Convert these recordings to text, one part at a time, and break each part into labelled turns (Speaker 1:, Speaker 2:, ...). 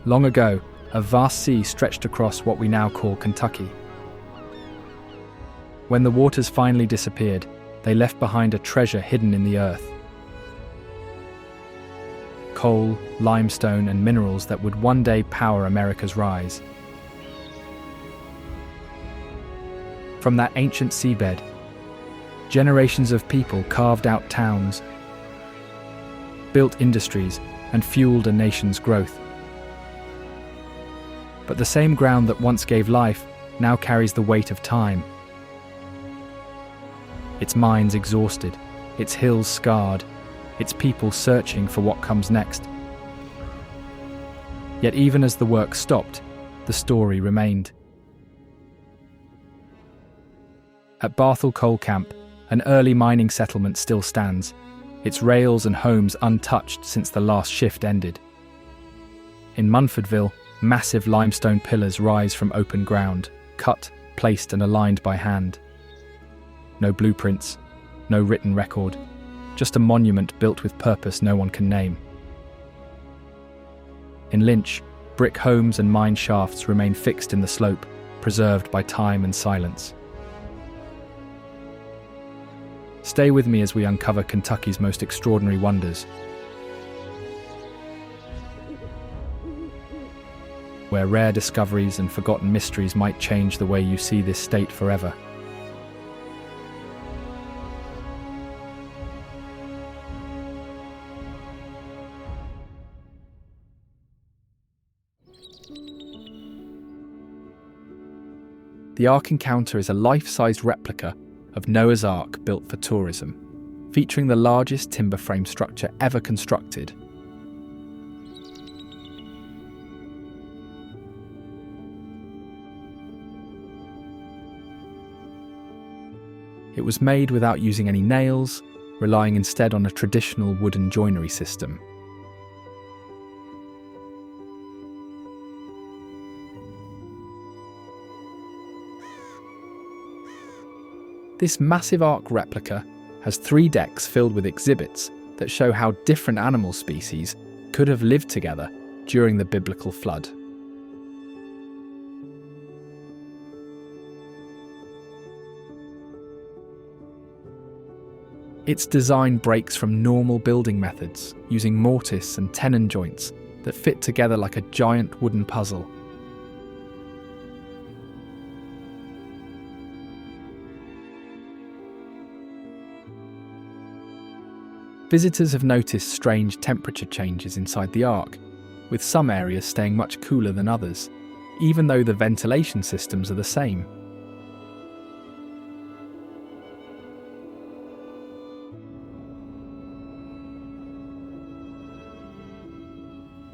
Speaker 1: Long ago, a vast sea stretched across what we now call Kentucky. When the waters finally disappeared, they left behind a treasure hidden in the earth. Coal, limestone, and minerals that would one day power America's rise. From that ancient seabed, generations of people carved out towns, built industries, and fueled a nation's growth. But the same ground that once gave life now carries the weight of time. Its mines exhausted, its hills scarred, its people searching for what comes next. Yet even as the work stopped, the story remained. At Barthel Coal Camp, an early mining settlement still stands, its rails and homes untouched since the last shift ended. In Munfordville, massive limestone pillars rise from open ground, cut, placed and aligned by hand. No blueprints, no written record, just a monument built with purpose no one can name. In Lynch, brick homes and mine shafts remain fixed in the slope, preserved by time and silence. Stay with me as we uncover Kentucky's most extraordinary wonders, where rare discoveries and forgotten mysteries might change the way you see this state forever. The Ark Encounter is a life-sized replica of Noah's Ark built for tourism, featuring the largest timber frame structure ever constructed. It was made without using any nails, relying instead on a traditional wooden joinery system. This massive Ark replica has 3 decks filled with exhibits that show how different animal species could have lived together during the biblical flood. Its design breaks from normal building methods, using mortise and tenon joints that fit together like a giant wooden puzzle. Visitors have noticed strange temperature changes inside the Ark, with some areas staying much cooler than others, even though the ventilation systems are the same.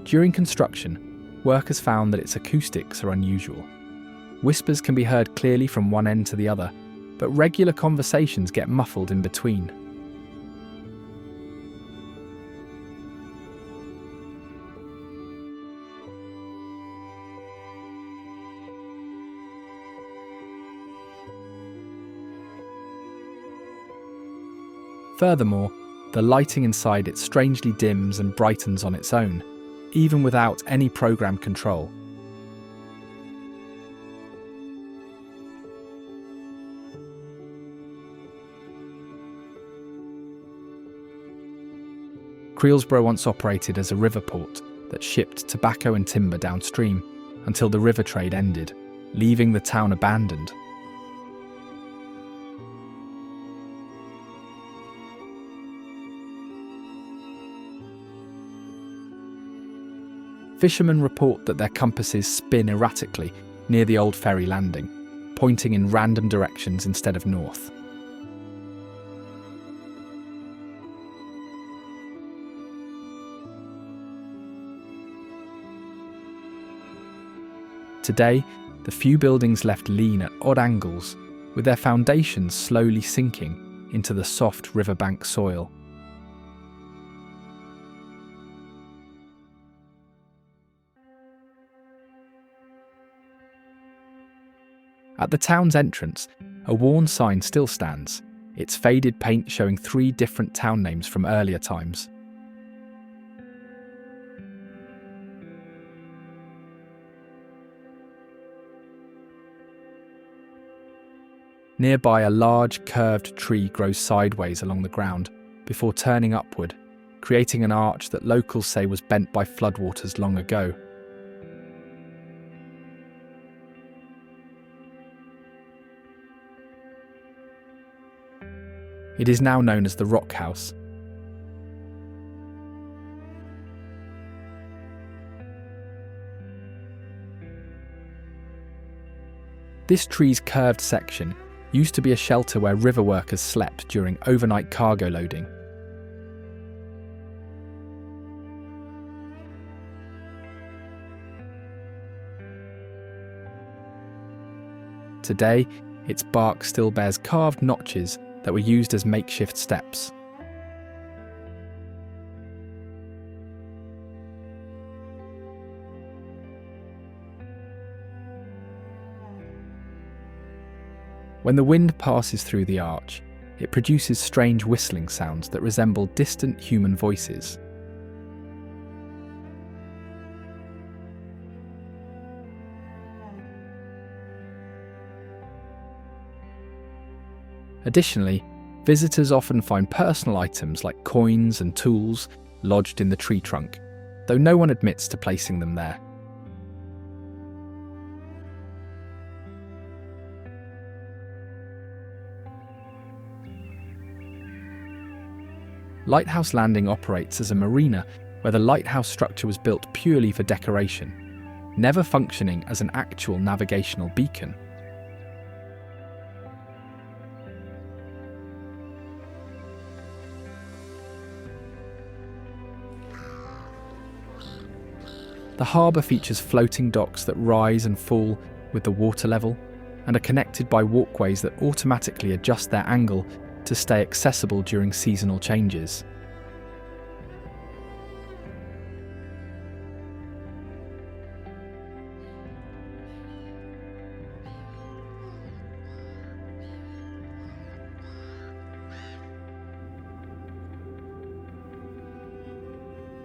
Speaker 1: During construction, workers found that its acoustics are unusual. Whispers can be heard clearly from one end to the other, but regular conversations get muffled in between. Furthermore, the lighting inside it strangely dims and brightens on its own, even without any program control. Creelsboro once operated as a river port that shipped tobacco and timber downstream until the river trade ended, leaving the town abandoned. Fishermen report that their compasses spin erratically near the old ferry landing, pointing in random directions instead of north. Today, the few buildings left lean at odd angles, with their foundations slowly sinking into the soft riverbank soil. At the town's entrance, a worn sign still stands, its faded paint showing 3 different town names from earlier times. Nearby, a large, curved tree grows sideways along the ground before turning upward, creating an arch that locals say was bent by floodwaters long ago. It is now known as the Rock House. This tree's curved section used to be a shelter where river workers slept during overnight cargo loading. Today, its bark still bears carved notches that were used as makeshift steps. When the wind passes through the arch, it produces strange whistling sounds that resemble distant human voices. Additionally, visitors often find personal items like coins and tools lodged in the tree trunk, though no one admits to placing them there. Lighthouse Landing operates as a marina where the lighthouse structure was built purely for decoration, never functioning as an actual navigational beacon. The harbour features floating docks that rise and fall with the water level and are connected by walkways that automatically adjust their angle to stay accessible during seasonal changes.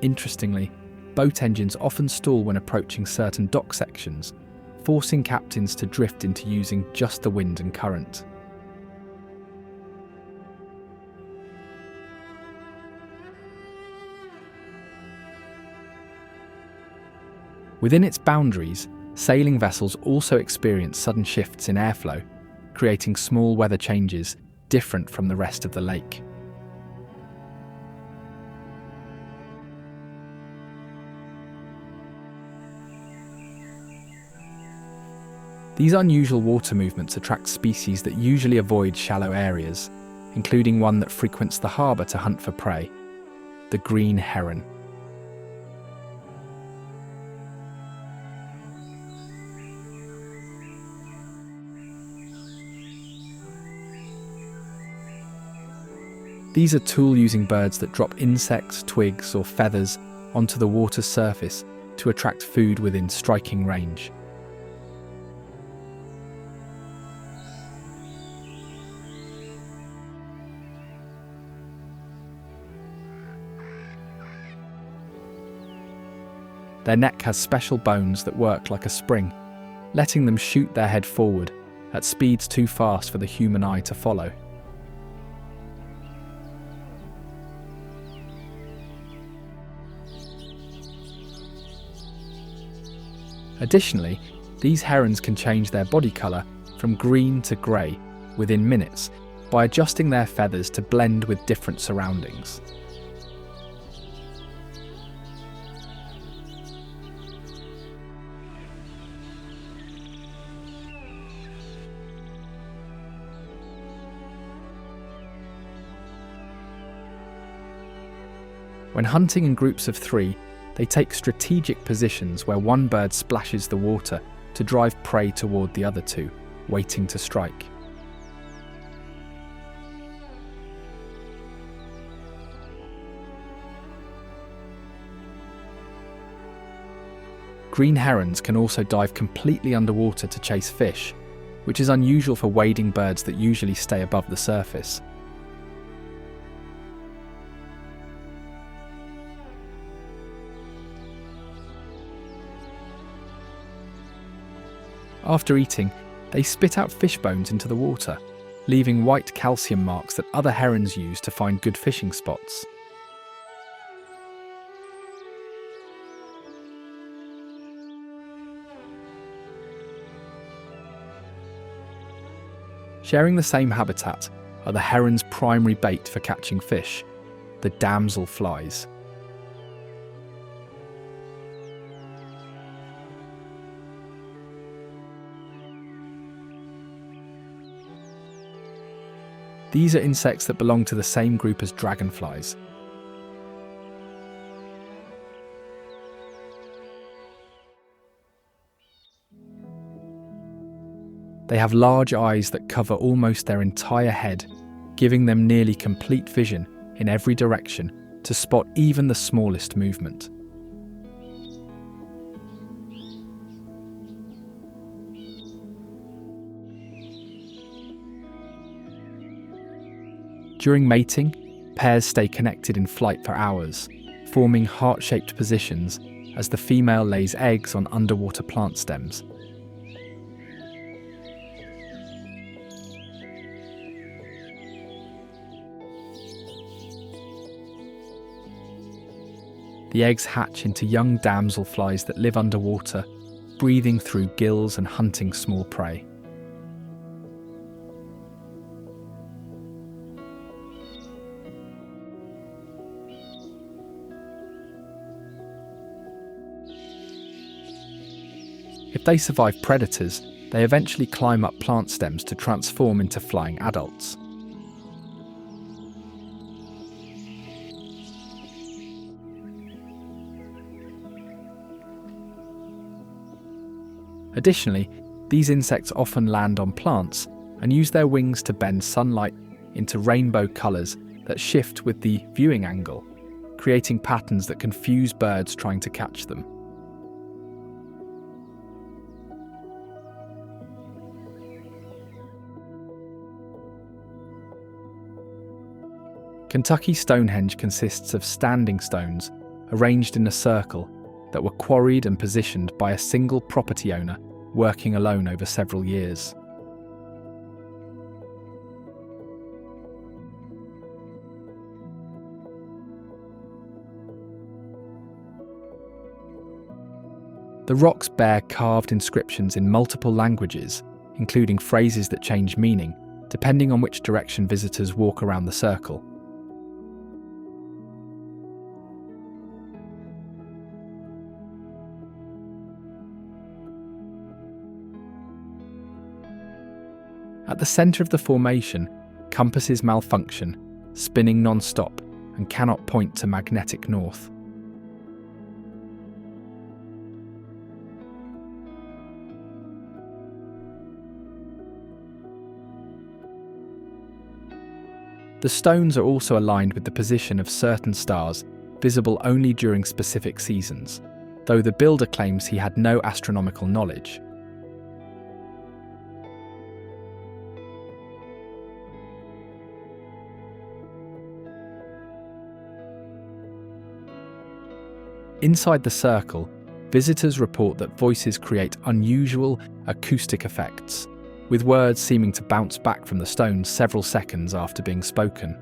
Speaker 1: Interestingly, boat engines often stall when approaching certain dock sections, forcing captains to drift into using just the wind and current. Within its boundaries, sailing vessels also experience sudden shifts in airflow, creating small weather changes different from the rest of the lake. These unusual water movements attract species that usually avoid shallow areas, including one that frequents the harbour to hunt for prey, the green heron. These are tool-using birds that drop insects, twigs, or feathers onto the water's surface to attract food within striking range. Their neck has special bones that work like a spring, letting them shoot their head forward at speeds too fast for the human eye to follow. Additionally, these herons can change their body colour from green to grey within minutes by adjusting their feathers to blend with different surroundings. When hunting in groups of 3, they take strategic positions where one bird splashes the water to drive prey toward the other 2, waiting to strike. Green herons can also dive completely underwater to chase fish, which is unusual for wading birds that usually stay above the surface. After eating, they spit out fish bones into the water, leaving white calcium marks that other herons use to find good fishing spots. Sharing the same habitat are the heron's primary bait for catching fish, the damselflies. These are insects that belong to the same group as dragonflies. They have large eyes that cover almost their entire head, giving them nearly complete vision in every direction to spot even the smallest movement. During mating, pairs stay connected in flight for hours, forming heart-shaped positions as the female lays eggs on underwater plant stems. The eggs hatch into young damselflies that live underwater, breathing through gills and hunting small prey. If they survive predators, they eventually climb up plant stems to transform into flying adults. Additionally, these insects often land on plants and use their wings to bend sunlight into rainbow colours that shift with the viewing angle, creating patterns that confuse birds trying to catch them. Kentucky Stonehenge consists of standing stones arranged in a circle that were quarried and positioned by a single property owner working alone over several years. The rocks bear carved inscriptions in multiple languages, including phrases that change meaning depending on which direction visitors walk around the circle. At the centre of the formation, compasses malfunction, spinning non-stop, and cannot point to magnetic north. The stones are also aligned with the position of certain stars, visible only during specific seasons, though the builder claims he had no astronomical knowledge. Inside the circle, visitors report that voices create unusual acoustic effects, with words seeming to bounce back from the stones several seconds after being spoken.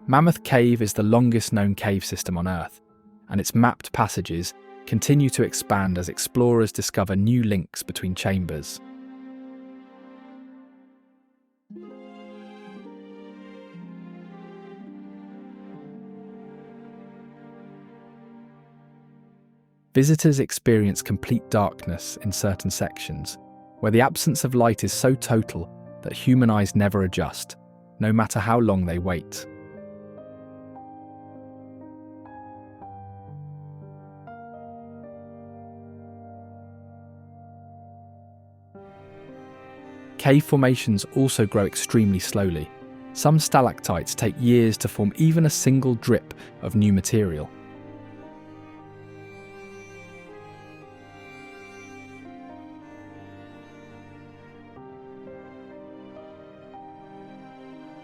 Speaker 1: Mammoth Cave is the longest known cave system on Earth, and its mapped passages continue to expand as explorers discover new links between chambers. Visitors experience complete darkness in certain sections, where the absence of light is so total that human eyes never adjust, no matter how long they wait. Cave formations also grow extremely slowly. Some stalactites take years to form even a single drip of new material.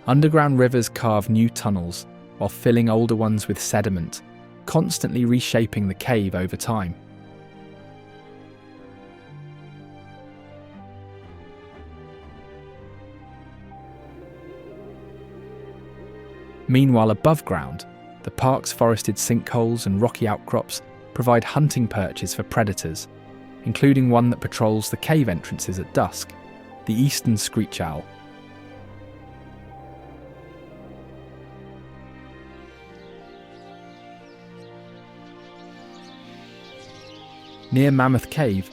Speaker 1: Underground rivers carve new tunnels, while filling older ones with sediment, constantly reshaping the cave over time. Meanwhile, above ground, the park's forested sinkholes and rocky outcrops provide hunting perches for predators, including one that patrols the cave entrances at dusk, the eastern screech owl. Near Mammoth Cave,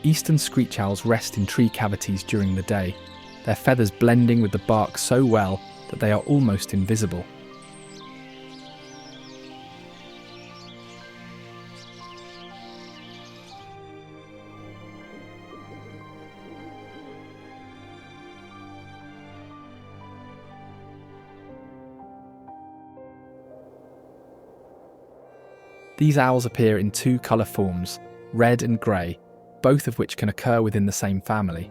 Speaker 1: eastern screech owls rest in tree cavities during the day, their feathers blending with the bark so well that they are almost invisible. These owls appear in two colour forms, red and grey, both of which can occur within the same family.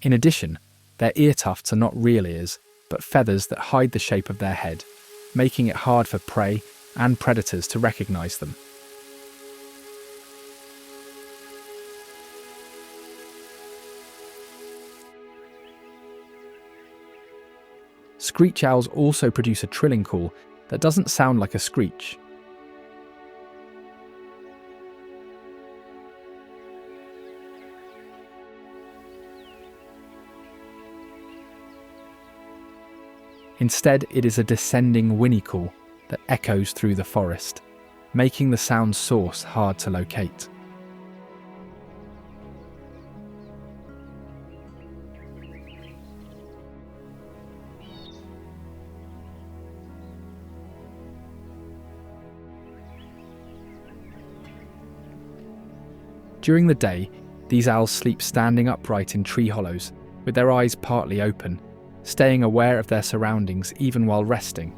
Speaker 1: In addition, their ear tufts are not real ears, but feathers that hide the shape of their head, making it hard for prey and predators to recognise them. Screech owls also produce a trilling call that doesn't sound like a screech. Instead, it is a descending whinny call that echoes through the forest, making the sound's source hard to locate. During the day, these owls sleep standing upright in tree hollows, with their eyes partly open, staying aware of their surroundings even while resting.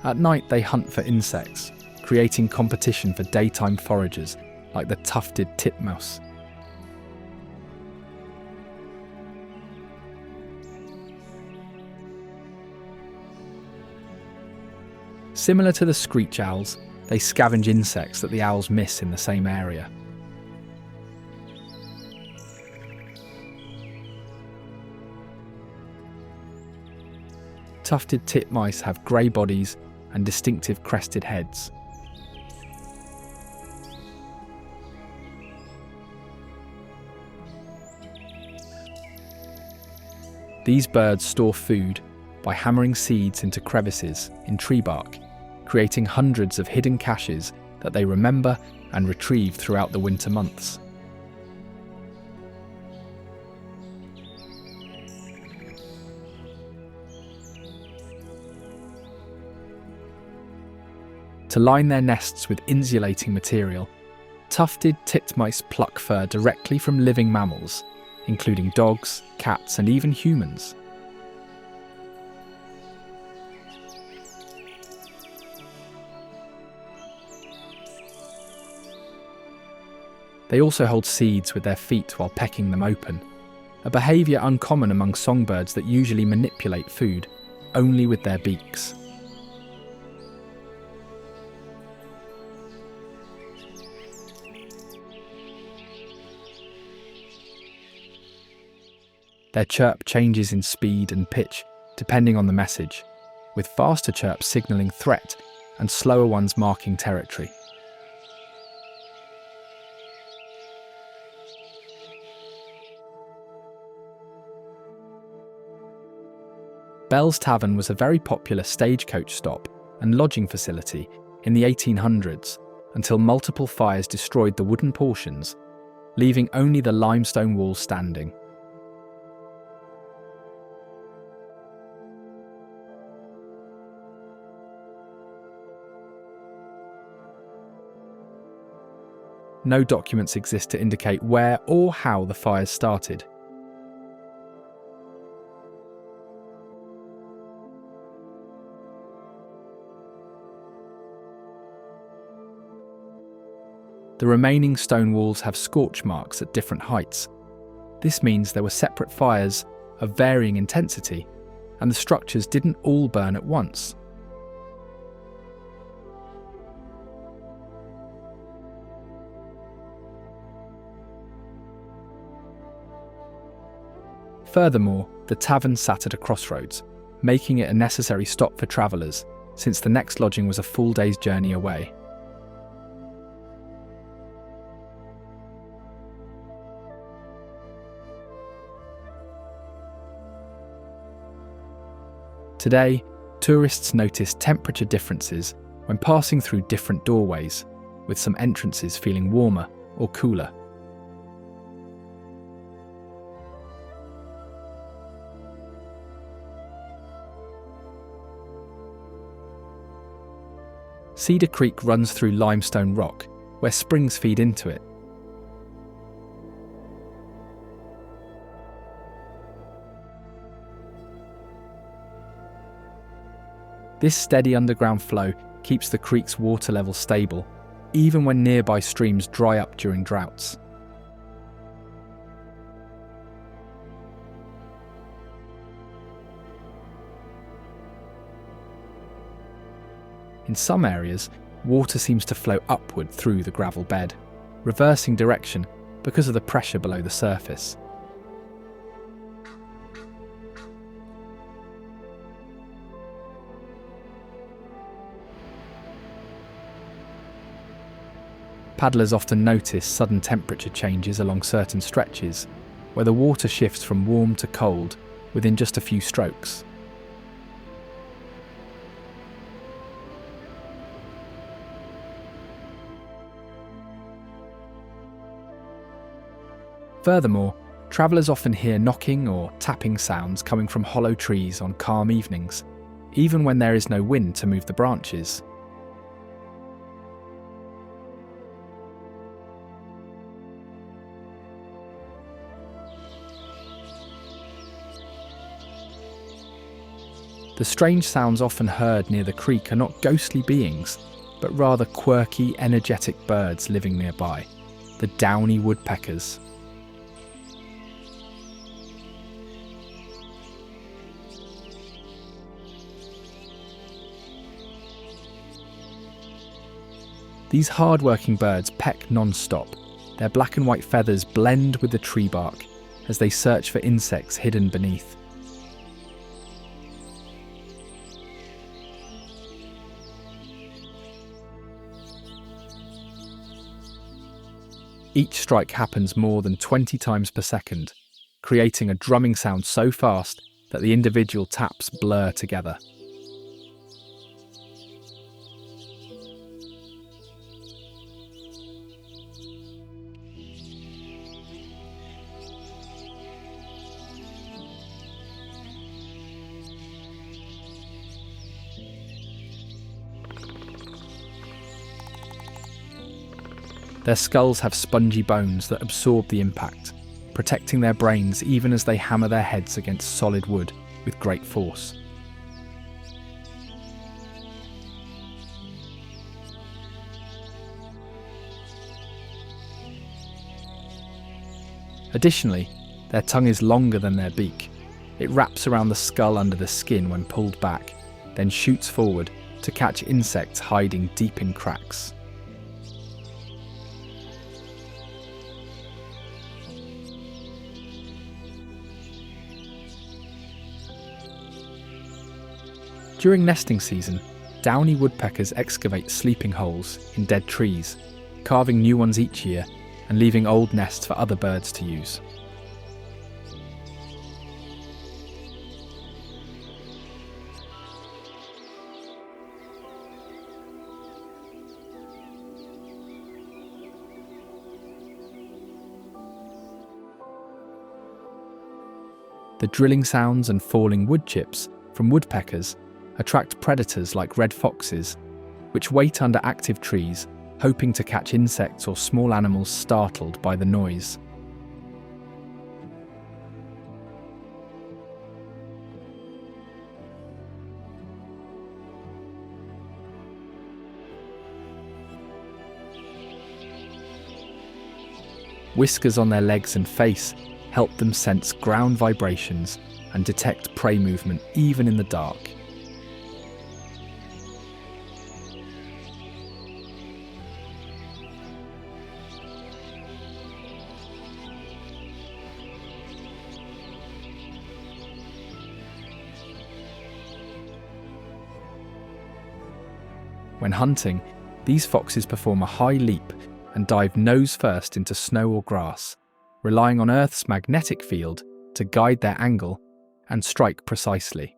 Speaker 1: At night, they hunt for insects, creating competition for daytime foragers like the tufted titmice. Similar to the screech owls, they scavenge insects that the owls miss in the same area. Tufted titmice have grey bodies and distinctive crested heads. These birds store food by hammering seeds into crevices in tree bark, creating hundreds of hidden caches that they remember and retrieve throughout the winter months. To line their nests with insulating material, tufted titmice pluck fur directly from living mammals, including dogs, cats, and even humans. They also hold seeds with their feet while pecking them open, a behaviour uncommon among songbirds that usually manipulate food only with their beaks. Their chirp changes in speed and pitch depending on the message, with faster chirps signalling threat and slower ones marking territory. Bell's Tavern was a very popular stagecoach stop and lodging facility in the 1800s until multiple fires destroyed the wooden portions, leaving only the limestone walls standing. no documents exist to indicate where or how the fires started. The remaining stone walls have scorch marks at different heights. This means there were separate fires of varying intensity, and the structures didn't all burn at once. Furthermore, the tavern sat at a crossroads, making it a necessary stop for travellers, since the next lodging was a full day's journey away. Today, tourists notice temperature differences when passing through different doorways, with some entrances feeling warmer or cooler. Cedar Creek runs through limestone rock, where springs feed into it. This steady underground flow keeps the creek's water level stable, even when nearby streams dry up during droughts. In some areas, water seems to flow upward through the gravel bed, reversing direction because of the pressure below the surface. Paddlers often notice sudden temperature changes along certain stretches, where the water shifts from warm to cold within just a few strokes. Furthermore, travellers often hear knocking or tapping sounds coming from hollow trees on calm evenings, even when there is no wind to move the branches. The strange sounds often heard near the creek are not ghostly beings, but rather quirky, energetic birds living nearby, the Downy Woodpeckers. These hard-working birds peck non-stop. Their black and white feathers blend with the tree bark as they search for insects hidden beneath. Each strike happens more than 20 times per second, creating a drumming sound so fast that the individual taps blur together. Their skulls have spongy bones that absorb the impact, protecting their brains even as they hammer their heads against solid wood with great force. Additionally, their tongue is longer than their beak. It wraps around the skull under the skin when pulled back, then shoots forward to catch insects hiding deep in cracks. During nesting season, downy woodpeckers excavate sleeping holes in dead trees, carving new ones each year and leaving old nests for other birds to use. The drilling sounds and falling wood chips from woodpeckers attract predators like red foxes, which wait under active trees hoping to catch insects or small animals startled by the noise. Whiskers on their legs and face help them sense ground vibrations and detect prey movement even in the dark. When hunting, these foxes perform a high leap and dive nose first into snow or grass, relying on Earth's magnetic field to guide their angle and strike precisely.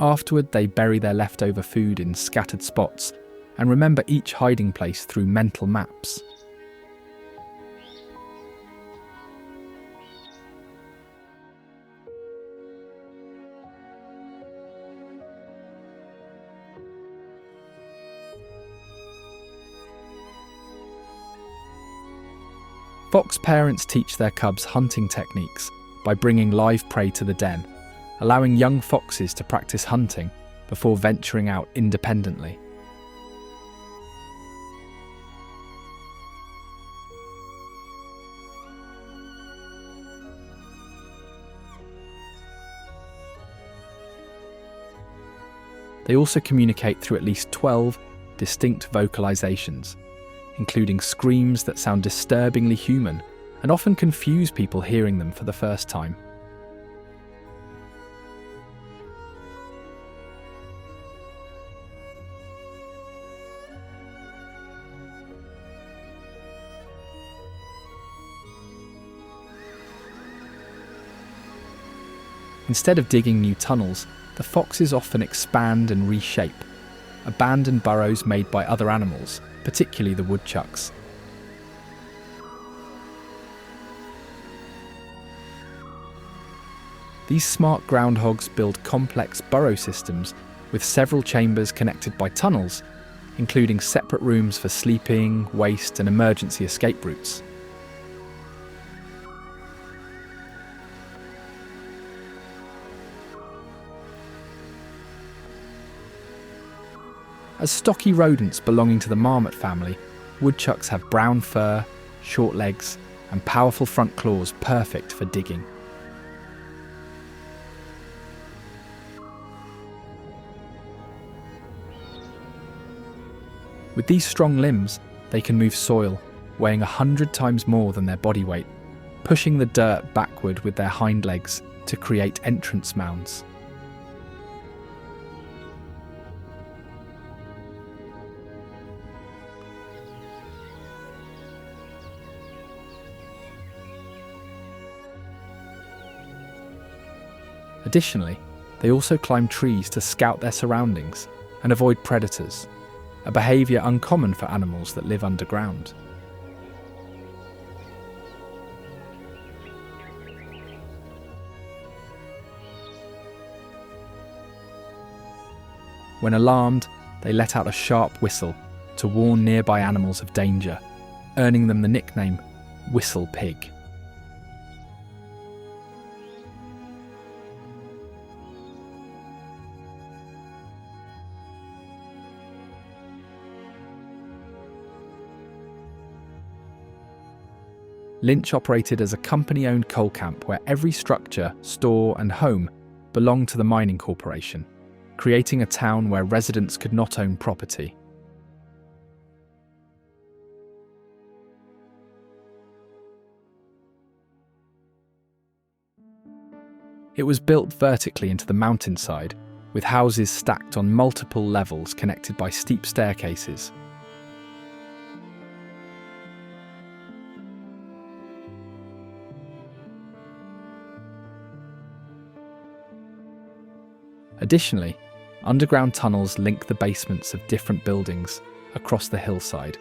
Speaker 1: Afterward, they bury their leftover food in scattered spots and remember each hiding place through mental maps. Fox parents teach their cubs hunting techniques by bringing live prey to the den, allowing young foxes to practice hunting before venturing out independently. They also communicate through at least 12 distinct vocalizations, including screams that sound disturbingly human and often confuse people hearing them for the first time. Instead of digging new tunnels, the foxes often expand and reshape, abandoned burrows made by other animals, particularly the woodchucks. These smart groundhogs build complex burrow systems with several chambers connected by tunnels, including separate rooms for sleeping, waste, and emergency escape routes. As stocky rodents belonging to the Mammoth family, woodchucks have brown fur, short legs, and powerful front claws perfect for digging. With these strong limbs, they can move soil, weighing 100 times more than their body weight, pushing the dirt backward with their hind legs to create entrance mounds. Additionally, they also climb trees to scout their surroundings and avoid predators, a behaviour uncommon for animals that live underground. When alarmed, they let out a sharp whistle to warn nearby animals of danger, earning them the nickname Whistle Pig. Lynch operated as a company-owned coal camp where every structure, store and home belonged to the mining corporation, creating a town where residents could not own property. It was built vertically into the mountainside, with houses stacked on multiple levels connected by steep staircases. Additionally, underground tunnels link the basements of different buildings across the hillside.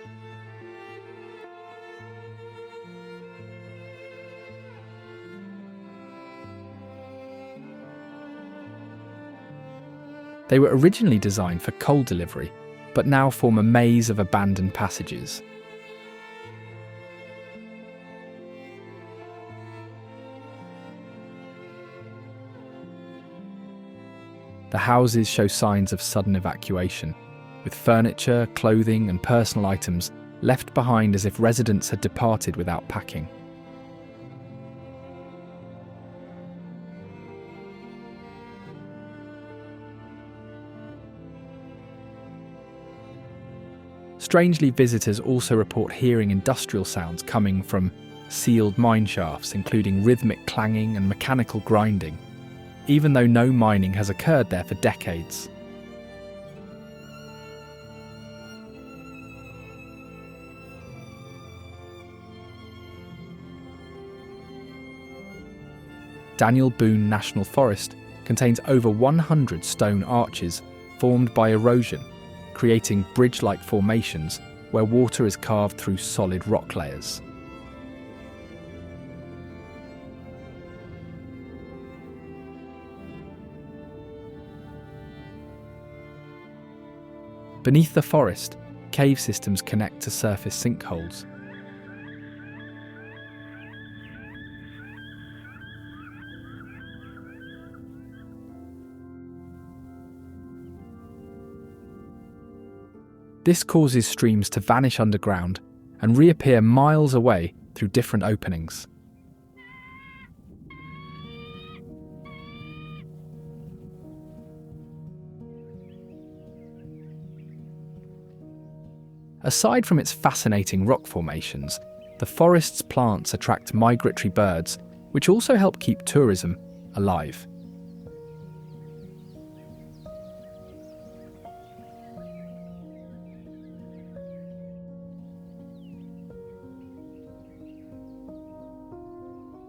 Speaker 1: They were originally designed for coal delivery, but now form a maze of abandoned passages. The houses show signs of sudden evacuation, with furniture, clothing, and personal items left behind as if residents had departed without packing. Strangely, visitors also report hearing industrial sounds coming from sealed mine shafts, including rhythmic clanging and mechanical grinding, even though no mining has occurred there for decades. Daniel Boone National Forest contains over 100 stone arches formed by erosion, creating bridge-like formations where water is carved through solid rock layers. Beneath the forest, cave systems connect to surface sinkholes. This causes streams to vanish underground and reappear miles away through different openings. Aside from its fascinating rock formations, the forest's plants attract migratory birds, which also help keep tourism alive.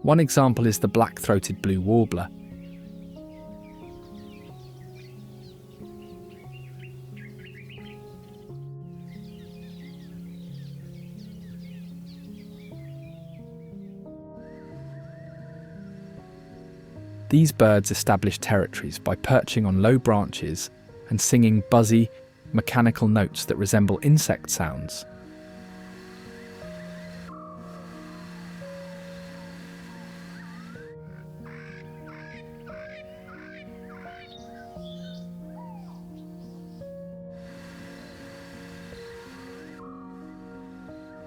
Speaker 1: One example is the black-throated blue warbler. These birds establish territories by perching on low branches and singing buzzy, mechanical notes that resemble insect sounds.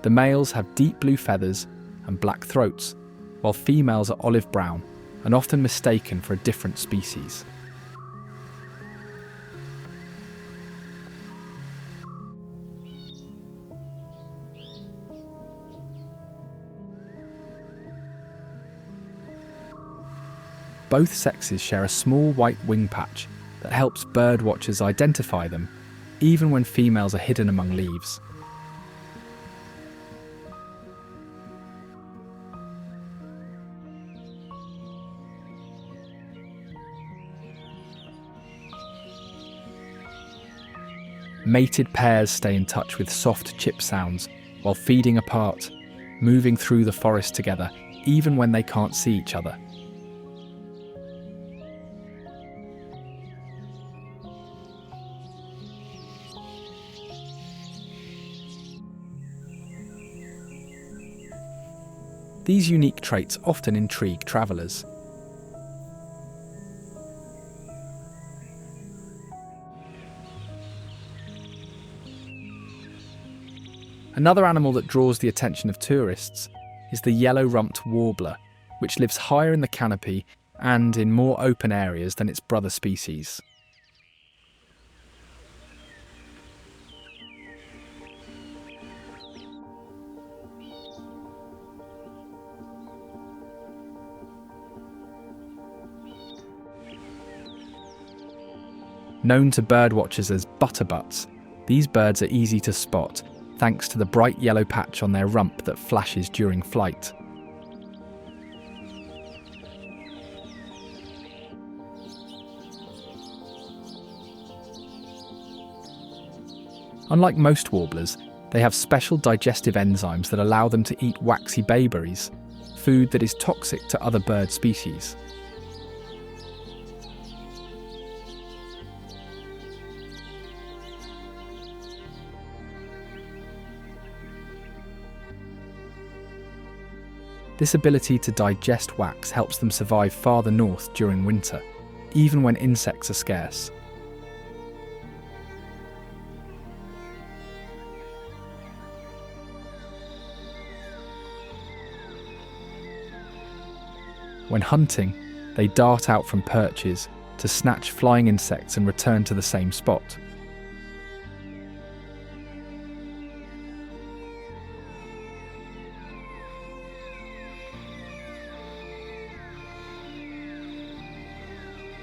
Speaker 1: The males have deep blue feathers and black throats, while females are olive brown and often mistaken for a different species. Both sexes share a small white wing patch that helps bird watchers identify them, even when females are hidden among leaves. Mated pairs stay in touch with soft chip sounds while feeding apart, moving through the forest together, even when they can't see each other. These unique traits often intrigue travellers. Another animal that draws the attention of tourists is the Yellow-Rumped Warbler, which lives higher in the canopy and in more open areas than its brother species. Known to birdwatchers as butterbutts, these birds are easy to spot thanks to the bright yellow patch on their rump that flashes during flight. Unlike most warblers, they have special digestive enzymes that allow them to eat waxy bayberries, food that is toxic to other bird species. This ability to digest wax helps them survive farther north during winter, even when insects are scarce. When hunting, they dart out from perches to snatch flying insects and return to the same spot.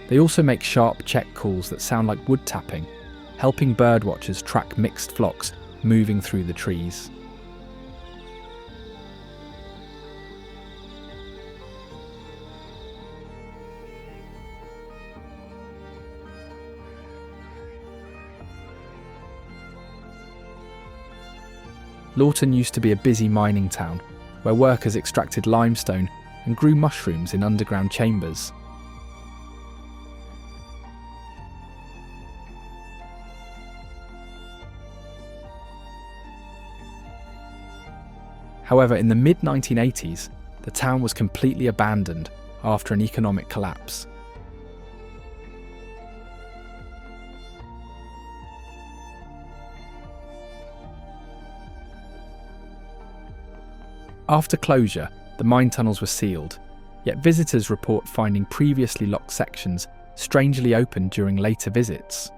Speaker 1: They also make sharp check calls that sound like wood tapping, helping birdwatchers track mixed flocks moving through the trees. Lorton used to be a busy mining town, where workers extracted limestone and grew mushrooms in underground chambers. However, in the mid-1980s, the town was completely abandoned after an economic collapse. After closure, the mine tunnels were sealed, yet visitors report finding previously locked sections strangely opened during later visits.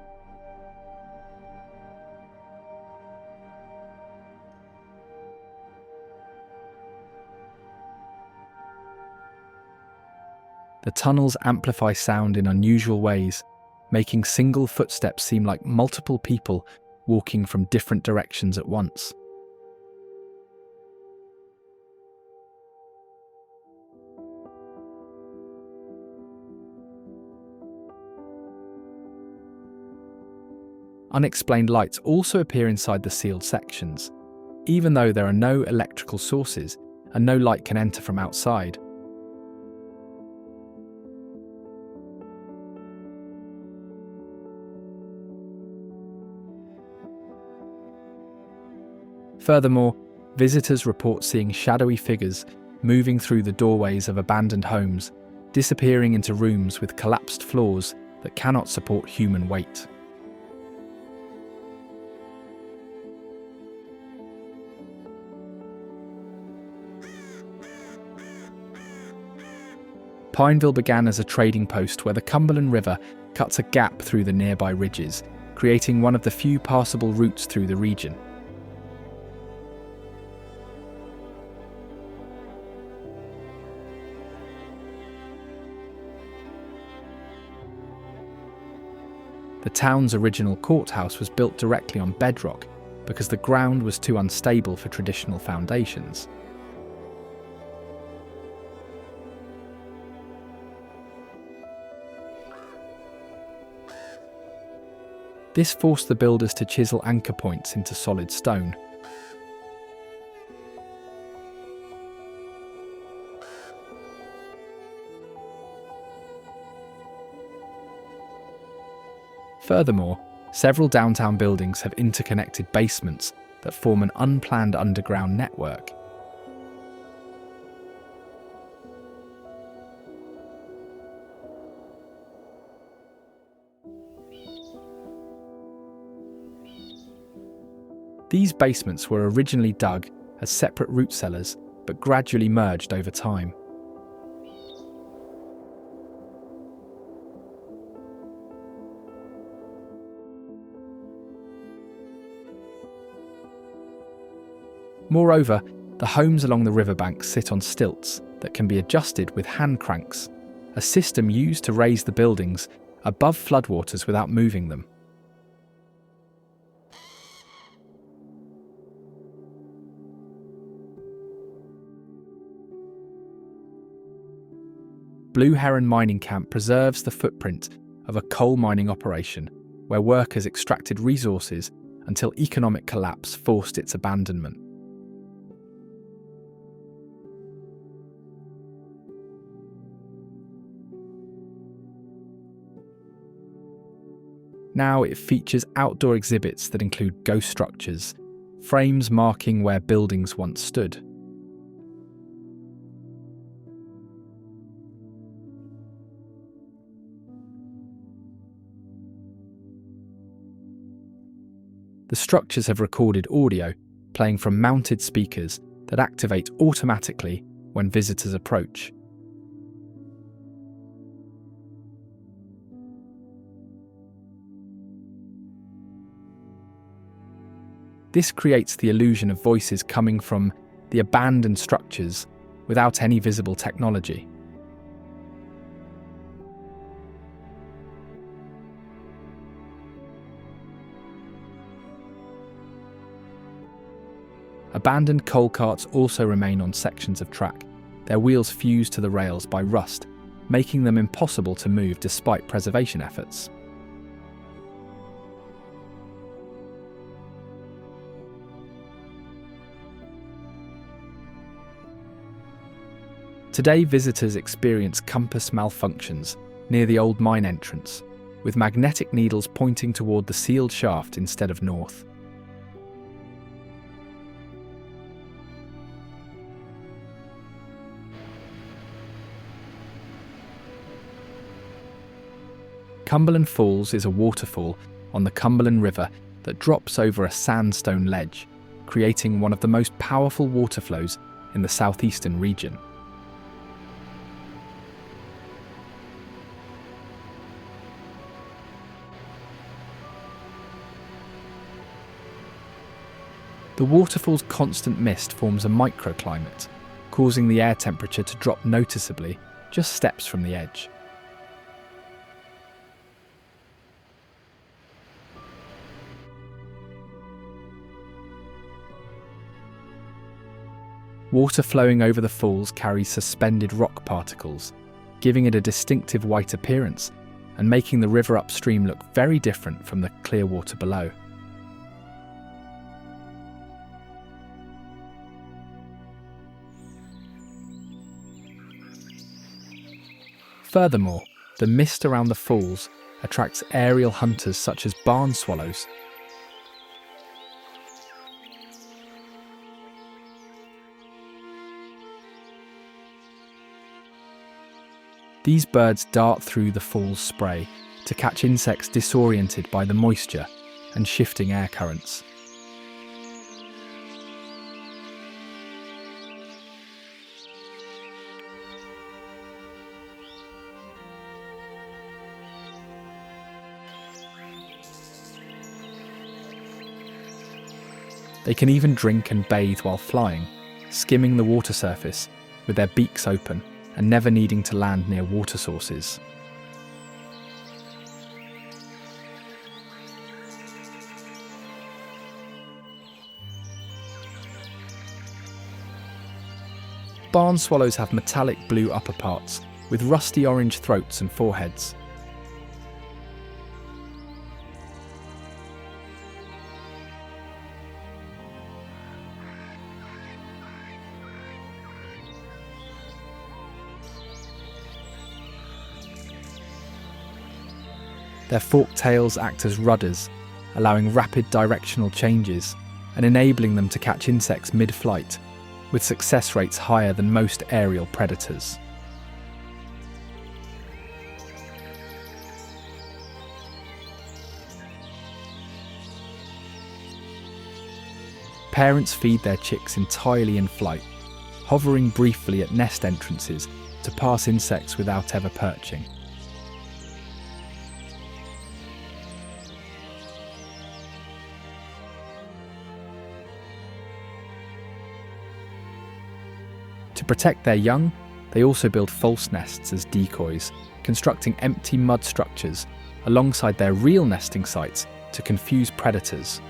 Speaker 1: The tunnels amplify sound in unusual ways, making single footsteps seem like multiple people walking from different directions at once. Unexplained lights also appear inside the sealed sections, even though there are no electrical sources and no light can enter from outside. Furthermore, visitors report seeing shadowy figures moving through the doorways of abandoned homes, disappearing into rooms with collapsed floors that cannot support human weight. Pineville began as a trading post where the Cumberland River cuts a gap through the nearby ridges, creating one of the few passable routes through the region. The town's original courthouse was built directly on bedrock because the ground was too unstable for traditional foundations. This forced the builders to chisel anchor points into solid stone. Furthermore, several downtown buildings have interconnected basements that form an unplanned underground network. These basements were originally dug as separate root cellars, but gradually merged over time. Moreover, the homes along the riverbank sit on stilts that can be adjusted with hand cranks, a system used to raise the buildings above floodwaters without moving them. Blue Heron mining camp preserves the footprint of a coal mining operation where workers extracted resources until economic collapse forced its abandonment. Now it features outdoor exhibits that include ghost structures, frames marking where buildings once stood. The structures have recorded audio playing from mounted speakers that activate automatically when visitors approach. This creates the illusion of voices coming from the abandoned structures without any visible technology. Abandoned coal carts also remain on sections of track, their wheels fused to the rails by rust, making them impossible to move despite preservation efforts. Today, visitors experience compass malfunctions near the old mine entrance, with magnetic needles pointing toward the sealed shaft instead of north. Cumberland Falls is a waterfall on the Cumberland River that drops over a sandstone ledge, creating one of the most powerful water flows in the southeastern region. The waterfall's constant mist forms a microclimate, causing the air temperature to drop noticeably just steps from the edge. Water flowing over the falls carries suspended rock particles, giving it a distinctive white appearance and making the river upstream look very different from the clear water below. Furthermore, the mist around the falls attracts aerial hunters such as barn swallows. These birds dart through the fall's spray to catch insects disoriented by the moisture and shifting air currents. They can even drink and bathe while flying, skimming the water surface with their beaks open and never needing to land near water sources. Barn swallows have metallic blue upperparts with rusty orange throats and foreheads. Their forked tails act as rudders, allowing rapid directional changes and enabling them to catch insects mid-flight, with success rates higher than most aerial predators. Parents feed their chicks entirely in flight, hovering briefly at nest entrances to pass insects without ever perching. To protect their young, they also build false nests as decoys, constructing empty mud structures alongside their real nesting sites to confuse predators.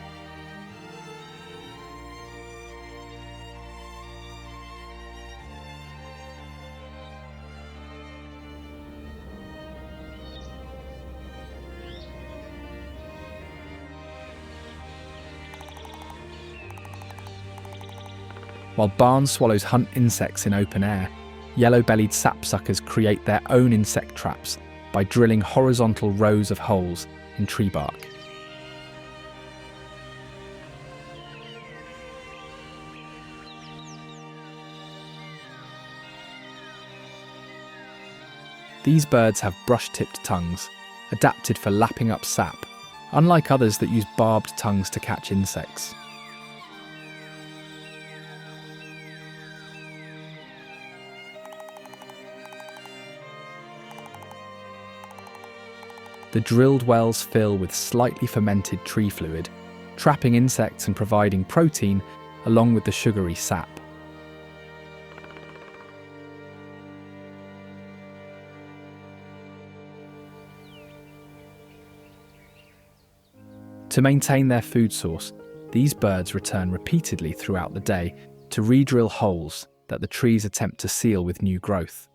Speaker 1: While barn swallows hunt insects in open air, yellow-bellied sapsuckers create their own insect traps by drilling horizontal rows of holes in tree bark. These birds have brush-tipped tongues, adapted for lapping up sap unlike others that use barbed tongues to catch insects. The drilled wells fill with slightly fermented tree fluid, trapping insects and providing protein along with the sugary sap. To maintain their food source, these birds return repeatedly throughout the day to re-drill holes that the trees attempt to seal with new growth.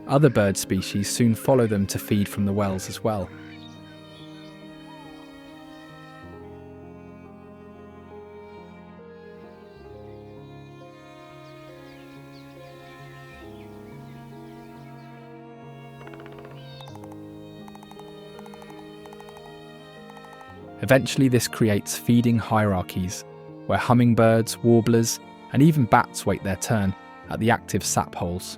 Speaker 1: Other bird species soon follow them to feed from the wells as well. Eventually, this creates feeding hierarchies, where hummingbirds, warblers, and even bats wait their turn at the active sap holes.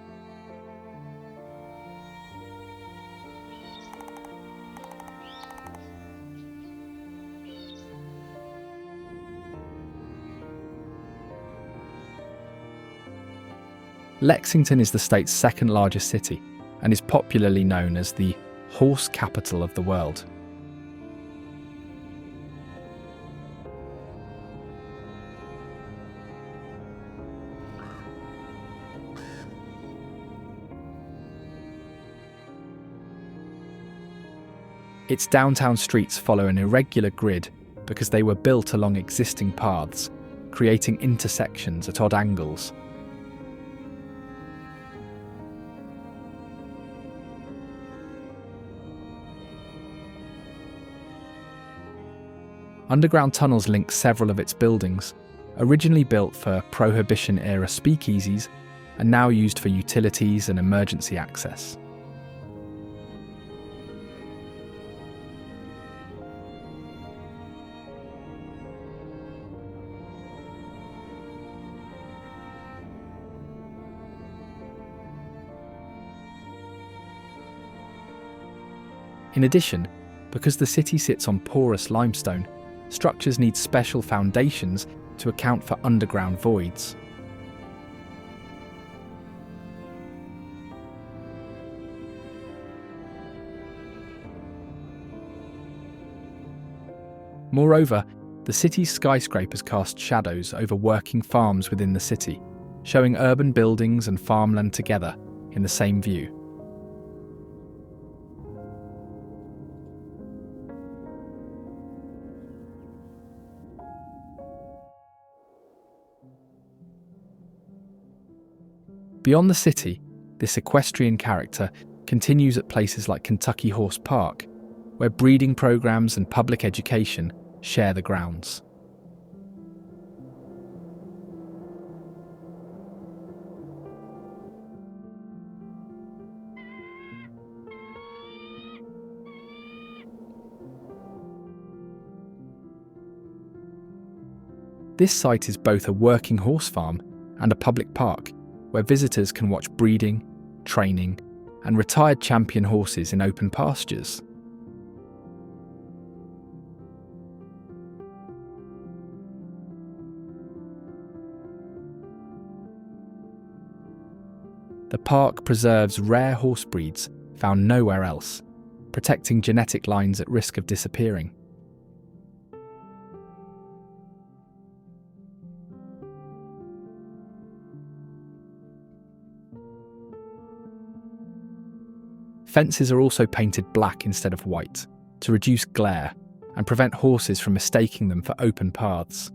Speaker 1: Lexington is the state's second largest city and is popularly known as the horse capital of the world. Its downtown streets follow an irregular grid because they were built along existing paths, creating intersections at odd angles. Underground tunnels link several of its buildings, originally built for Prohibition-era speakeasies and now used for utilities and emergency access. In addition, because the city sits on porous limestone, structures need special foundations to account for underground voids. Moreover, the city's skyscrapers cast shadows over working farms within the city, showing urban buildings and farmland together in the same view. Beyond the city, this equestrian character continues at places like Kentucky Horse Park, where breeding programs and public education share the grounds. This site is both a working horse farm and a public park, where visitors can watch breeding, training, and retired champion horses in open pastures. The park preserves rare horse breeds found nowhere else, protecting genetic lines at risk of disappearing. Fences are also painted black instead of white, to reduce glare and prevent horses from mistaking them for open paths.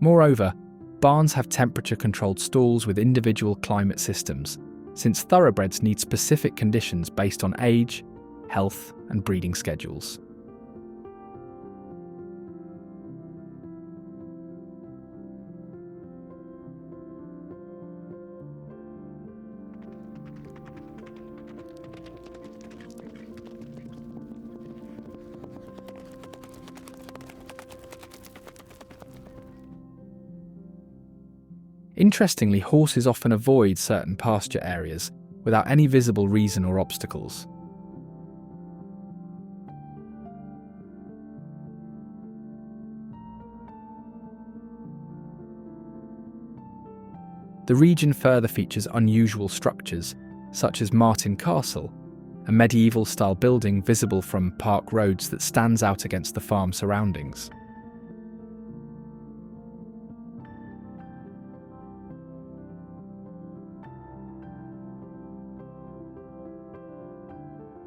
Speaker 1: Moreover, barns have temperature-controlled stalls with individual climate systems, since thoroughbreds need specific conditions based on age, health, and breeding schedules. Interestingly, horses often avoid certain pasture areas without any visible reason or obstacles. The region further features unusual structures, such as Martin Castle, a medieval-style building visible from park roads that stands out against the farm surroundings.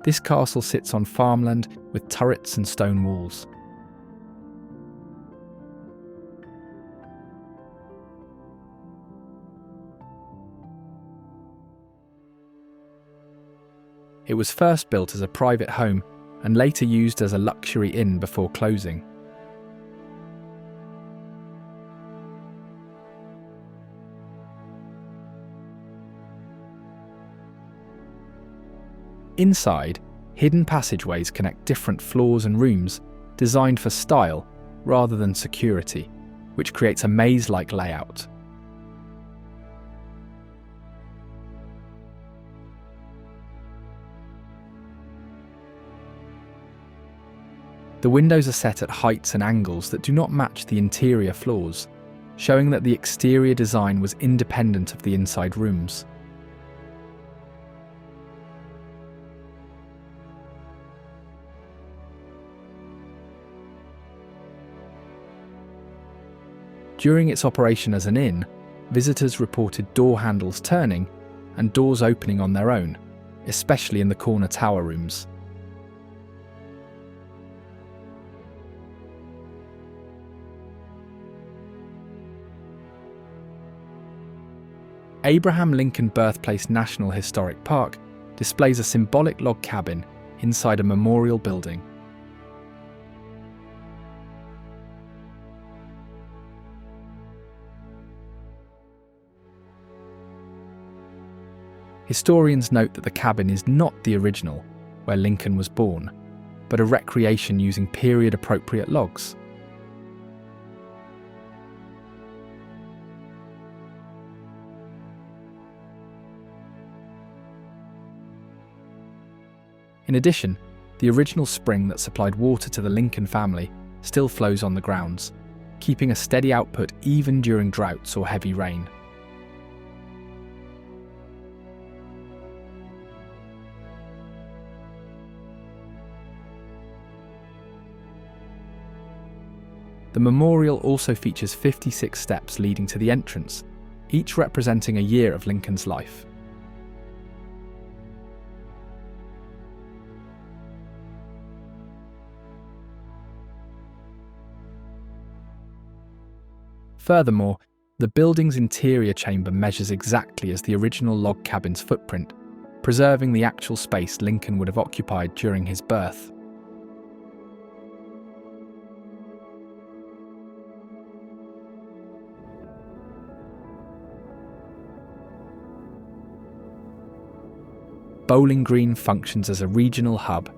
Speaker 1: This castle sits on farmland with turrets and stone walls. It was first built as a private home and later used as a luxury inn before closing. Inside, hidden passageways connect different floors and rooms designed for style rather than security, which creates a maze-like layout. The windows are set at heights and angles that do not match the interior floors, showing that the exterior design was independent of the inside rooms. During its operation as an inn, visitors reported door handles turning and doors opening on their own, especially in the corner tower rooms. Abraham Lincoln Birthplace National Historic Park displays a symbolic log cabin inside a memorial building. Historians note that the cabin is not the original, where Lincoln was born, but a recreation using period-appropriate logs. In addition, the original spring that supplied water to the Lincoln family still flows on the grounds, keeping a steady output even during droughts or heavy rain. The memorial also features 56 steps leading to the entrance, each representing a year of Lincoln's life. Furthermore, the building's interior chamber measures exactly as the original log cabin's footprint, preserving the actual space Lincoln would have occupied during his birth. Bowling Green functions as a regional hub,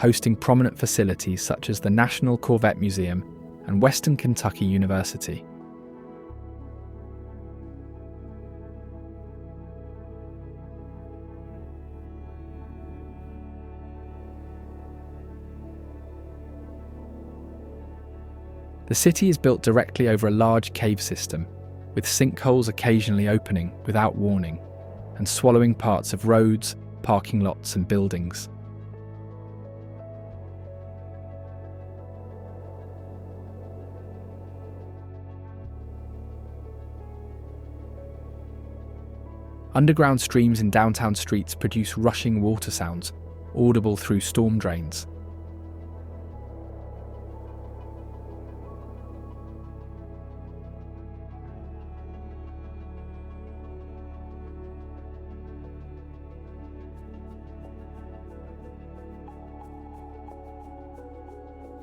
Speaker 1: hosting prominent facilities such as the National Corvette Museum and Western Kentucky University. The city is built directly over a large cave system, with sinkholes occasionally opening without warning and swallowing parts of roads, parking lots and buildings. Underground streams in downtown streets produce rushing water sounds, audible through storm drains.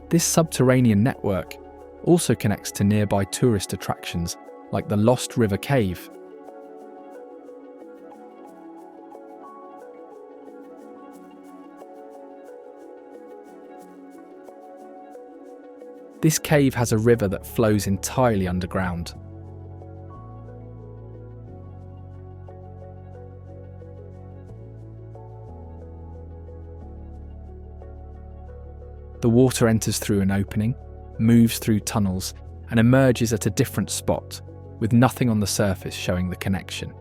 Speaker 1: This subterranean network also connects to nearby tourist attractions like the Lost River Cave. This cave has a river that flows entirely underground. The water enters through an opening, moves through tunnels, and emerges at a different spot, with nothing on the surface showing the connection.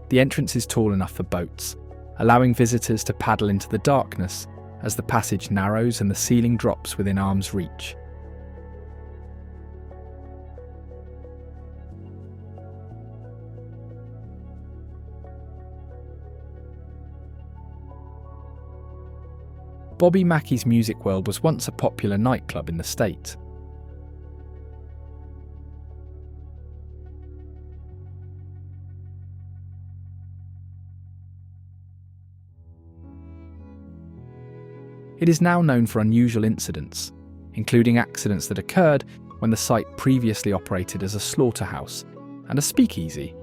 Speaker 1: The entrance is tall enough for boats, allowing visitors to paddle into the darkness as the passage narrows and the ceiling drops within arm's reach. Bobby Mackey's Music World was once a popular nightclub in the state. It is now known for unusual incidents, including accidents that occurred when the site previously operated as a slaughterhouse and a speakeasy.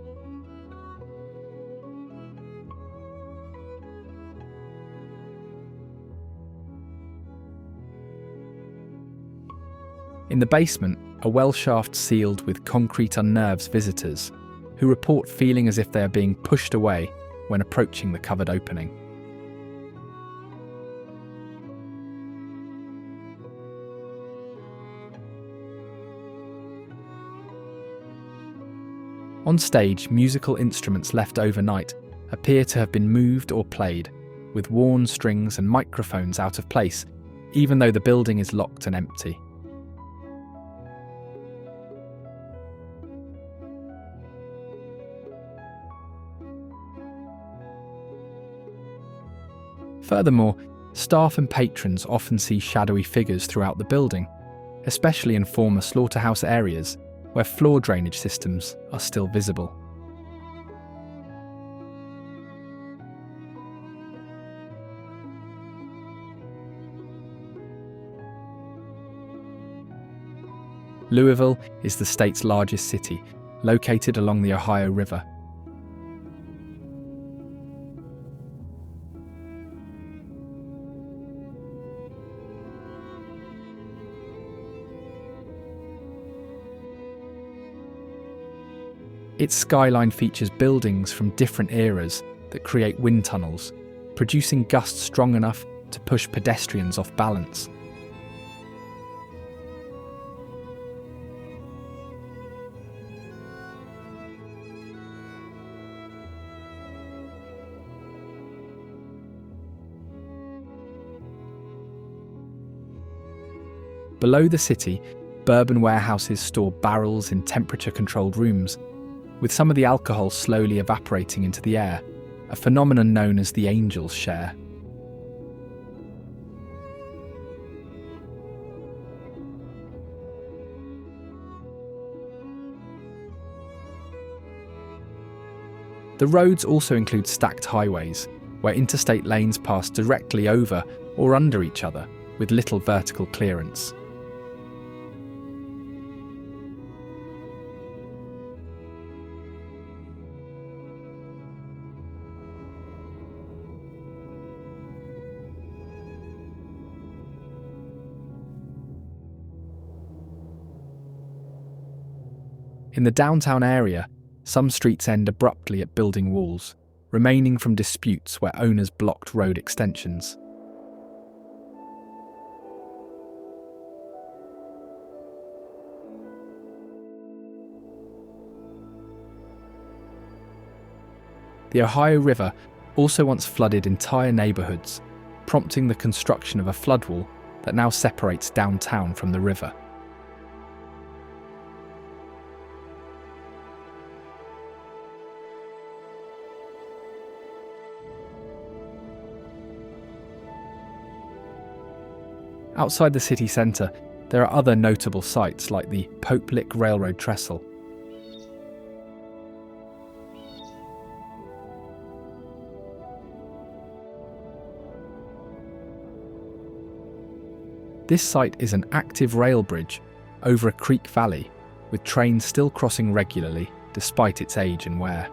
Speaker 1: In the basement, a well shaft sealed with concrete unnerves visitors, who report feeling as if they are being pushed away when approaching the covered opening. On stage, musical instruments left overnight appear to have been moved or played, with worn strings and microphones out of place, even though the building is locked and empty. Furthermore, staff and patrons often see shadowy figures throughout the building, especially in former slaughterhouse areas where floor drainage systems are still visible. Louisville is the state's largest city, located along the Ohio River. Its skyline features buildings from different eras that create wind tunnels, producing gusts strong enough to push pedestrians off balance. Below the city, bourbon warehouses store barrels in temperature-controlled rooms, with some of the alcohol slowly evaporating into the air, a phenomenon known as the angel's share. The roads also include stacked highways, where interstate lanes pass directly over or under each other, with little vertical clearance. In the downtown area, some streets end abruptly at building walls, remaining from disputes where owners blocked road extensions. The Ohio River also once flooded entire neighborhoods, prompting the construction of a floodwall that now separates downtown from the river. Outside the city centre, there are other notable sites like the Pope Lick Railroad Trestle. This site is an active rail bridge over a creek valley, with trains still crossing regularly despite its age and wear.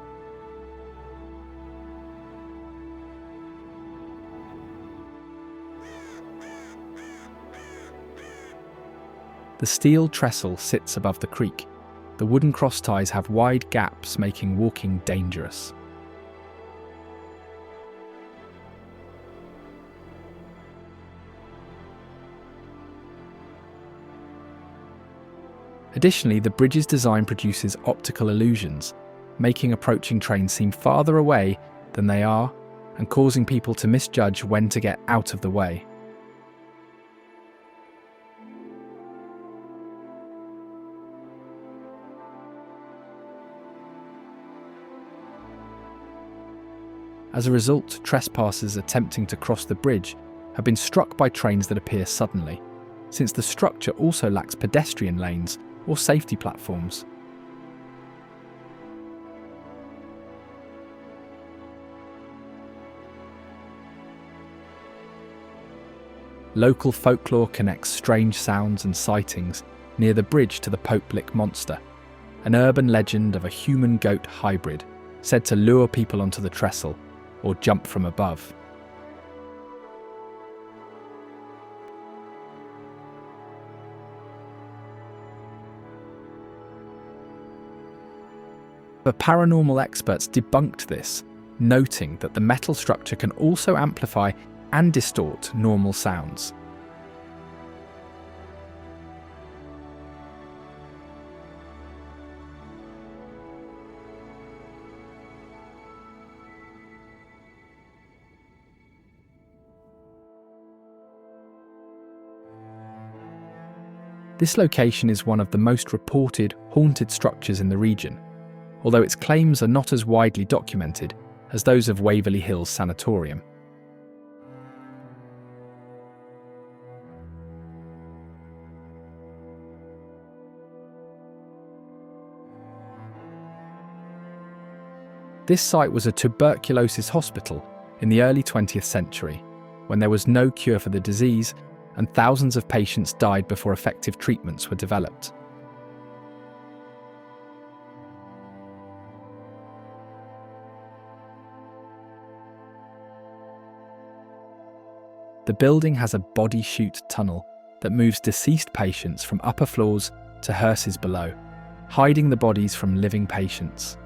Speaker 1: The steel trestle sits above the creek, The wooden cross ties have wide gaps, making walking dangerous. Additionally, the bridge's design produces optical illusions, making approaching trains seem farther away than they are and causing people to misjudge when to get out of the way. As a result, trespassers attempting to cross the bridge have been struck by trains that appear suddenly, since the structure also lacks pedestrian lanes or safety platforms. Local folklore connects strange sounds and sightings near the bridge to the Pope-Lick monster, an urban legend of a human-goat hybrid said to lure people onto the trestle or jump from above. But paranormal experts debunked this, noting that the metal structure can also amplify and distort normal sounds. This location is one of the most reported haunted structures in the region, although its claims are not as widely documented as those of Waverly Hills Sanatorium. This site was a tuberculosis hospital in the early 20th century, when there was no cure for the disease and thousands of patients died before effective treatments were developed. The building has a body chute tunnel that moves deceased patients from upper floors to hearses below, hiding the bodies from living patients.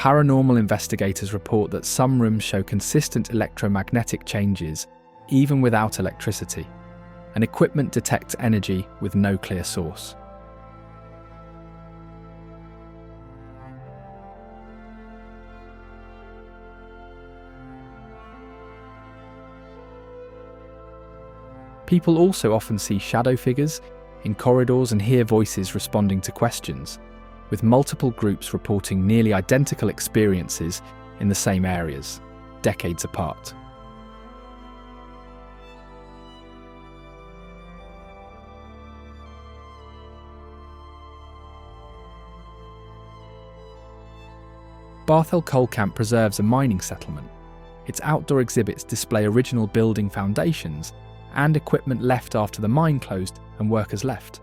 Speaker 1: Paranormal investigators report that some rooms show consistent electromagnetic changes, even without electricity, and equipment detects energy with no clear source. People also often see shadow figures in corridors and hear voices responding to questions, with multiple groups reporting nearly identical experiences in the same areas, decades apart. Barthel Coal Camp preserves a mining settlement. Its outdoor exhibits display original building foundations and equipment left after the mine closed and workers left.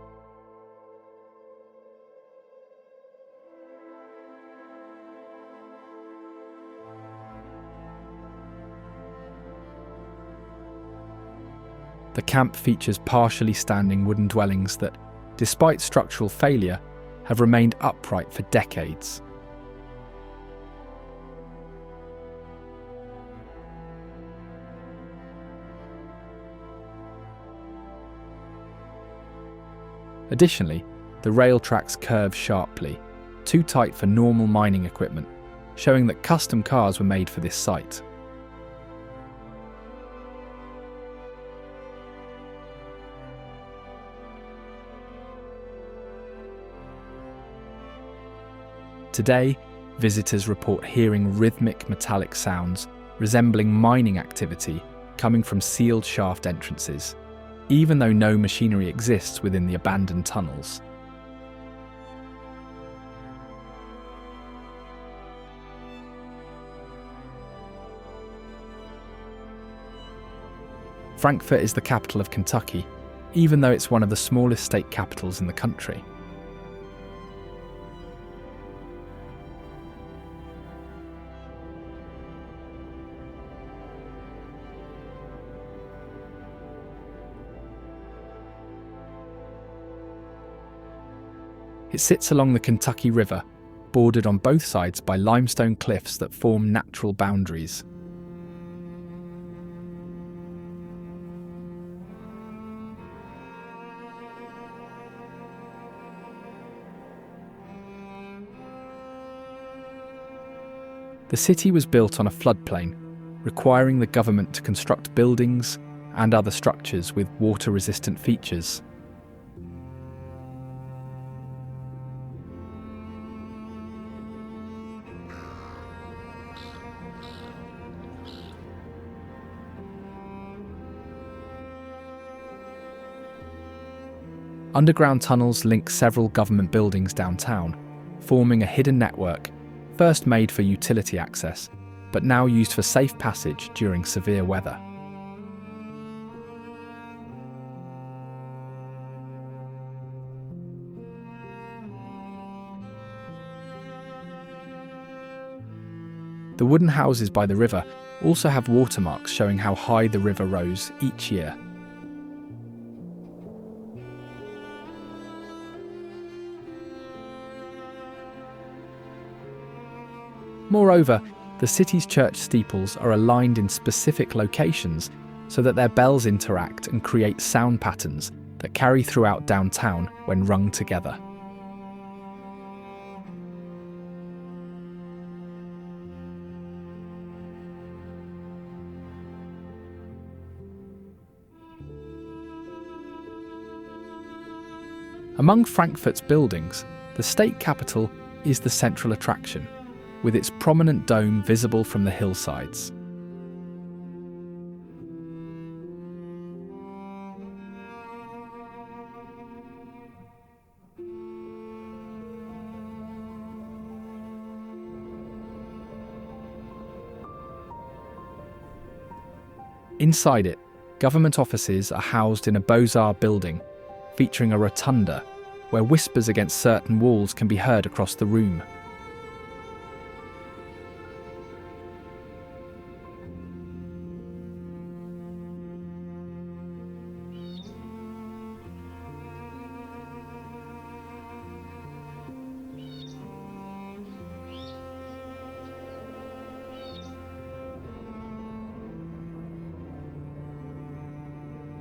Speaker 1: The camp features partially standing wooden dwellings that, despite structural failure, have remained upright for decades. Additionally, the rail tracks curve sharply, too tight for normal mining equipment, showing that custom cars were made for this site. Today, visitors report hearing rhythmic metallic sounds resembling mining activity coming from sealed shaft entrances, even though no machinery exists within the abandoned tunnels. Frankfort is the capital of Kentucky, even though it's one of the smallest state capitals in the country. It sits along the Kentucky River, bordered on both sides by limestone cliffs that form natural boundaries. The city was built on a floodplain, requiring the government to construct buildings and other structures with water-resistant features. Underground tunnels link several government buildings downtown, forming a hidden network, first made for utility access, but now used for safe passage during severe weather. The wooden houses by the river also have watermarks showing how high the river rose each year. Moreover, the city's church steeples are aligned in specific locations so that their bells interact and create sound patterns that carry throughout downtown when rung together. Among Frankfurt's buildings, the state capitol is the central attraction, with its prominent dome visible from the hillsides. Inside it, government offices are housed in a Beaux-Arts building, featuring a rotunda, where whispers against certain walls can be heard across the room.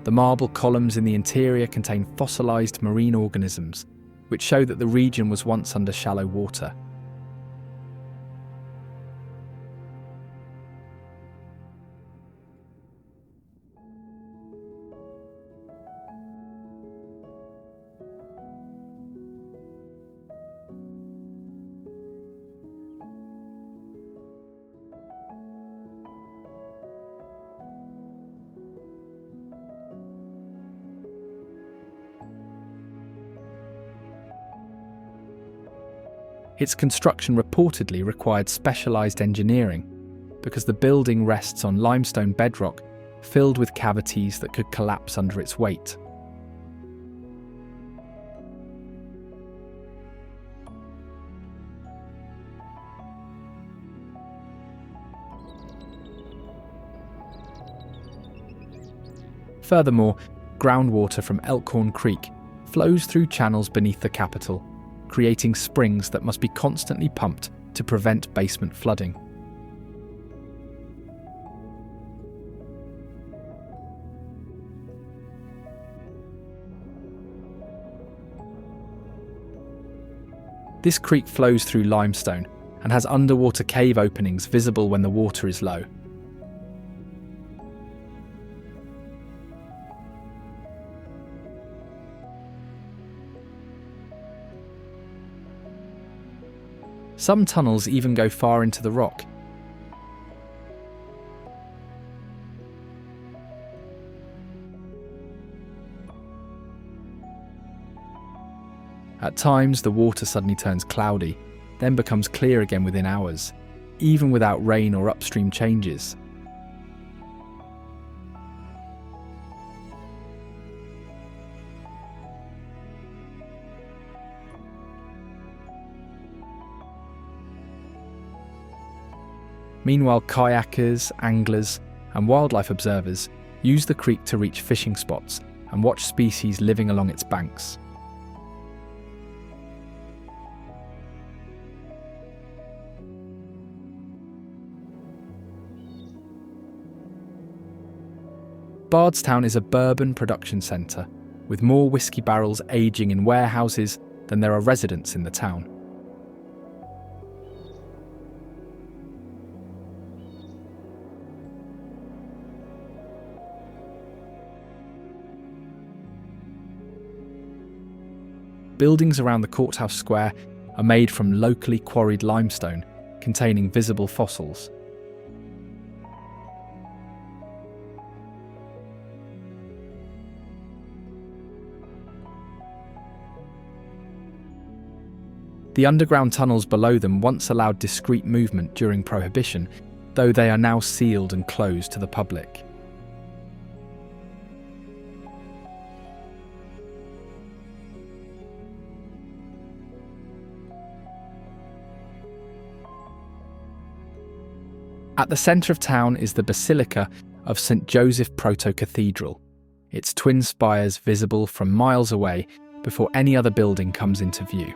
Speaker 1: The marble columns in the interior contain fossilised marine organisms, which show that the region was once under shallow water. Its construction reportedly required specialised engineering because the building rests on limestone bedrock filled with cavities that could collapse under its weight. Furthermore, groundwater from Elkhorn Creek flows through channels beneath the capitol, creating springs that must be constantly pumped to prevent basement flooding. This creek flows through limestone and has underwater cave openings visible when the water is low. Some tunnels even go far into the rock. At times, the water suddenly turns cloudy, then becomes clear again within hours, even without rain or upstream changes. Meanwhile, kayakers, anglers, and wildlife observers use the creek to reach fishing spots and watch species living along its banks. Bardstown is a bourbon production centre, with more whiskey barrels aging in warehouses than there are residents in the town. Buildings around the courthouse square are made from locally quarried limestone containing visible fossils. The underground tunnels below them once allowed discreet movement during Prohibition, though they are now sealed and closed to the public. At the centre of town is the Basilica of St. Joseph Proto-Cathedral, its twin spires visible from miles away before any other building comes into view.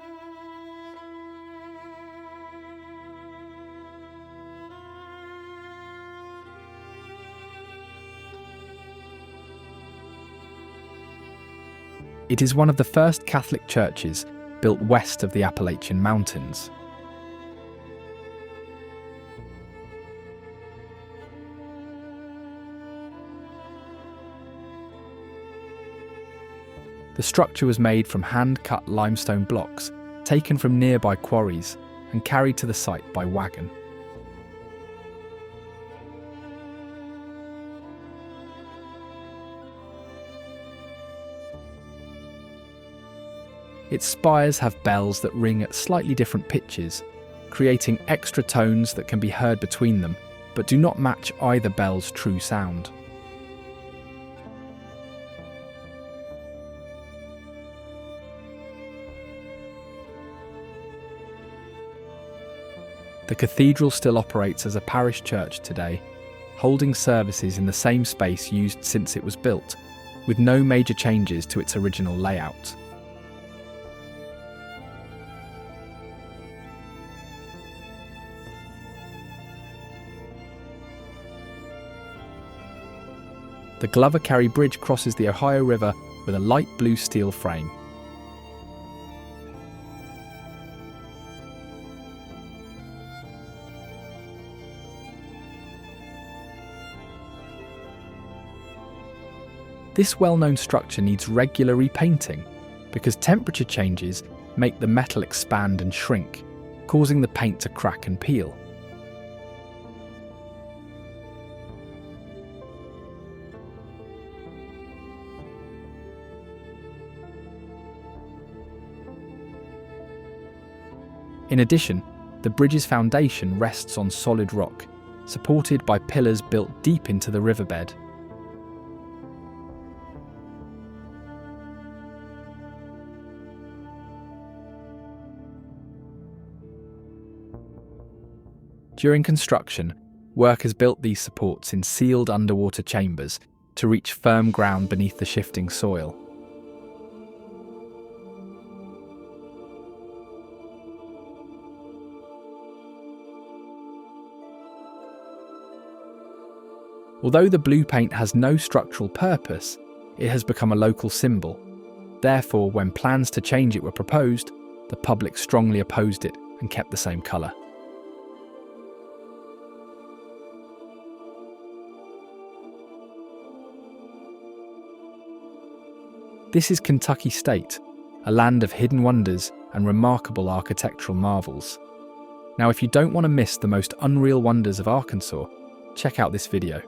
Speaker 1: It is one of the first Catholic churches built west of the Appalachian Mountains. The structure was made from hand-cut limestone blocks taken from nearby quarries and carried to the site by wagon. Its spires have bells that ring at slightly different pitches, creating extra tones that can be heard between them, but do not match either bell's true sound. The cathedral still operates as a parish church today, holding services in the same space used since it was built, with no major changes to its original layout. The Glover Carry Bridge crosses the Ohio River with a light blue steel frame. This well-known structure needs regular repainting because temperature changes make the metal expand and shrink, causing the paint to crack and peel. In addition, the bridge's foundation rests on solid rock, supported by pillars built deep into the riverbed. During construction, workers built these supports in sealed underwater chambers to reach firm ground beneath the shifting soil. Although the blue paint has no structural purpose, it has become a local symbol. Therefore, when plans to change it were proposed, the public strongly opposed it and kept the same colour. This is Kentucky State, a land of hidden wonders and remarkable architectural marvels. Now, if you don't want to miss the most unreal wonders of Arkansas, check out this video.